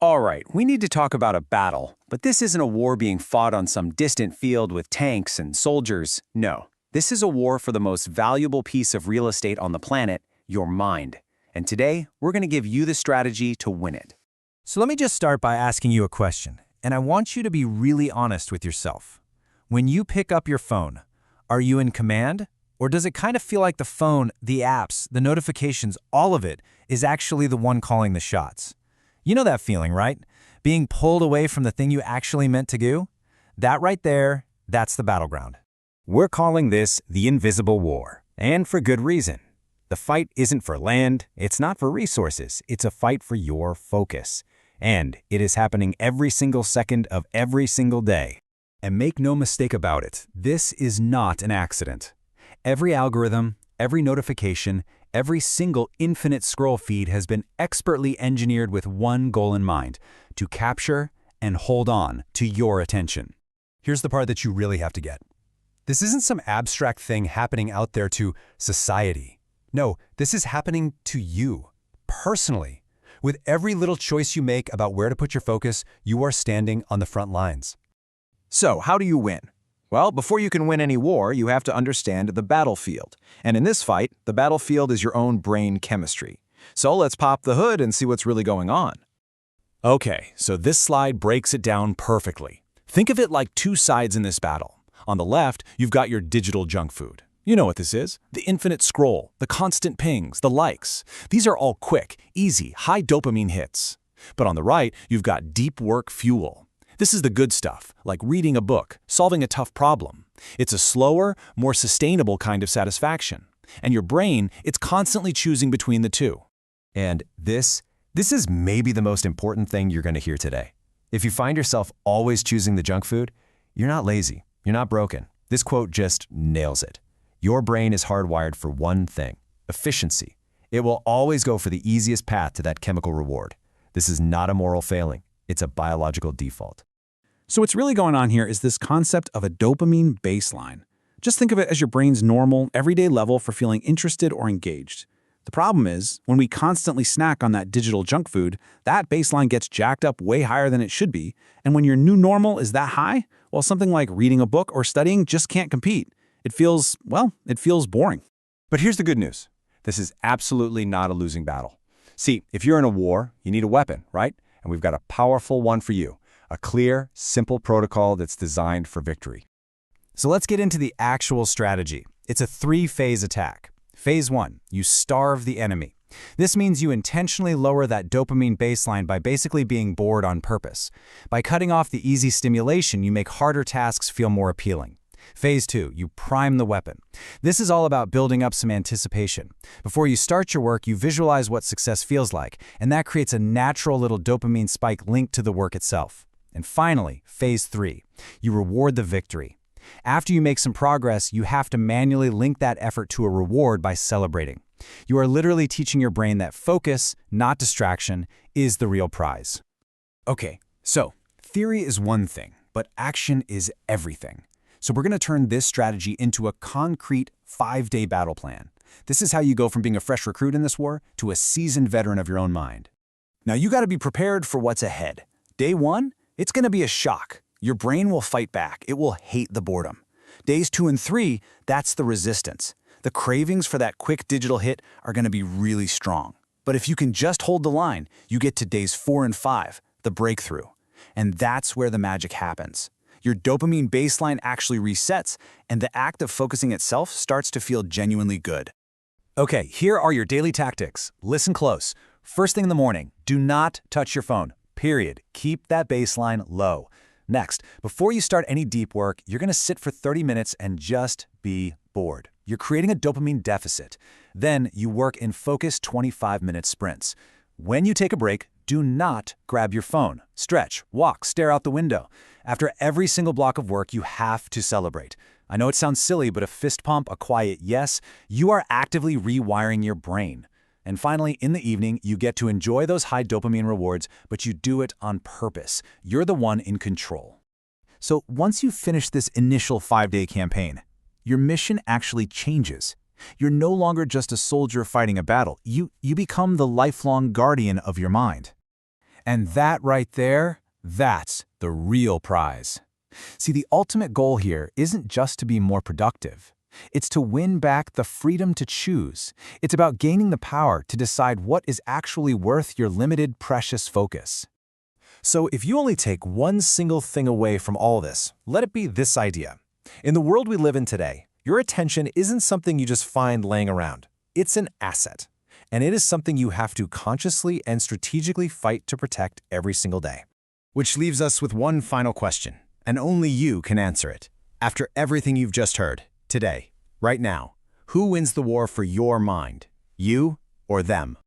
All right, we need to talk about a battle, but this isn't a war being fought on some distant field with tanks and soldiers. No, this is a war for the most valuable piece of real estate on the planet, your mind. And today, we're going to give you the strategy to win it. So let me just start by asking you a question, and I want you to be really honest with yourself. When you pick up your phone, are you in command? Or does it kind of feel like the phone, the apps, the notifications, all of it is actually the one calling the shots? You know that feeling, right? Being pulled away from the thing you actually meant to do? That right there, that's the battleground. We're calling this the invisible war, and for good reason. The fight isn't for land, it's not for resources, it's a fight for your focus. And it is happening every single second of every single day. And make no mistake about it, this is not an accident. Every algorithm, every notification, every single infinite scroll feed has been expertly engineered with one goal in mind: to capture and hold on to your attention. Here's the part that you really have to get. This isn't some abstract thing happening out there to society. No, this is happening to you, personally. With every little choice you make about where to put your focus, you are standing on the front lines. So, how do you win? Well, before you can win any war, you have to understand the battlefield. And in this fight, the battlefield is your own brain chemistry. So let's pop the hood and see what's really going on. Okay, so this slide breaks it down perfectly. Think of it like two sides in this battle. On the left, you've got your digital junk food. You know what this is. The infinite scroll, the constant pings, the likes. These are all quick, easy, high dopamine hits. But on the right, you've got deep work fuel. This is the good stuff, like reading a book, solving a tough problem. It's a slower, more sustainable kind of satisfaction. And your brain, it's constantly choosing between the two. And this is maybe the most important thing you're going to hear today. If you find yourself always choosing the junk food, you're not lazy, you're not broken. This quote just nails it. Your brain is hardwired for one thing: efficiency. It will always go for the easiest path to that chemical reward. This is not a moral failing. It's a biological default. So what's really going on here is this concept of a dopamine baseline. Just think of it as your brain's normal, everyday level for feeling interested or engaged. The problem is, when we constantly snack on that digital junk food, that baseline gets jacked up way higher than it should be, and when your new normal is that high, well, something like reading a book or studying just can't compete. It feels boring. But here's the good news. This is absolutely not a losing battle. See, if you're in a war, you need a weapon, right? And we've got a powerful one for you. A clear, simple protocol that's designed for victory. So let's get into the actual strategy. It's a three-phase attack. Phase 1, you starve the enemy. This means you intentionally lower that dopamine baseline by basically being bored on purpose. By cutting off the easy stimulation, you make harder tasks feel more appealing. Phase 2, you prime the weapon. This is all about building up some anticipation. Before you start your work, you visualize what success feels like, and that creates a natural little dopamine spike linked to the work itself. And finally, Phase 3, you reward the victory. After you make some progress, you have to manually link that effort to a reward by celebrating. You are literally teaching your brain that focus, not distraction, is the real prize. Okay, so theory is one thing, but action is everything. So we're going to turn this strategy into a concrete 5-day battle plan. This is how you go from being a fresh recruit in this war to a seasoned veteran of your own mind. Now you got to be prepared for what's ahead. Day 1, it's going to be a shock. Your brain will fight back. It will hate the boredom. Days 2 and 3, that's the resistance. The cravings for that quick digital hit are going to be really strong. But if you can just hold the line, you get to days 4 and 5, the breakthrough. And that's where the magic happens. Your dopamine baseline actually resets, and the act of focusing itself starts to feel genuinely good. Okay, here are your daily tactics. Listen close. First thing in the morning, do not touch your phone. Period. Keep that baseline low. Next, before you start any deep work, you're going to sit for 30 minutes and just be bored. You're creating a dopamine deficit. Then you work in focused 25-minute sprints. When you take a break, do not grab your phone. Stretch, walk, stare out the window. After every single block of work, you have to celebrate. I know it sounds silly, but a fist pump, a quiet yes, you are actively rewiring your brain. And finally, in the evening, you get to enjoy those high dopamine rewards, but you do it on purpose. You're the one in control. So once you finish this initial 5-day campaign, your mission actually changes. You're no longer just a soldier fighting a battle. You become the lifelong guardian of your mind. And that right there, that's the real prize. See, the ultimate goal here isn't just to be more productive. It's to win back the freedom to choose. It's about gaining the power to decide what is actually worth your limited, precious focus. So if you only take one single thing away from all this, let it be this idea. In the world we live in today, your attention isn't something you just find laying around. It's an asset. And it is something you have to consciously and strategically fight to protect every single day. Which leaves us with one final question, and only you can answer it. After everything you've just heard, today, right now, who wins the war for your mind? You or them?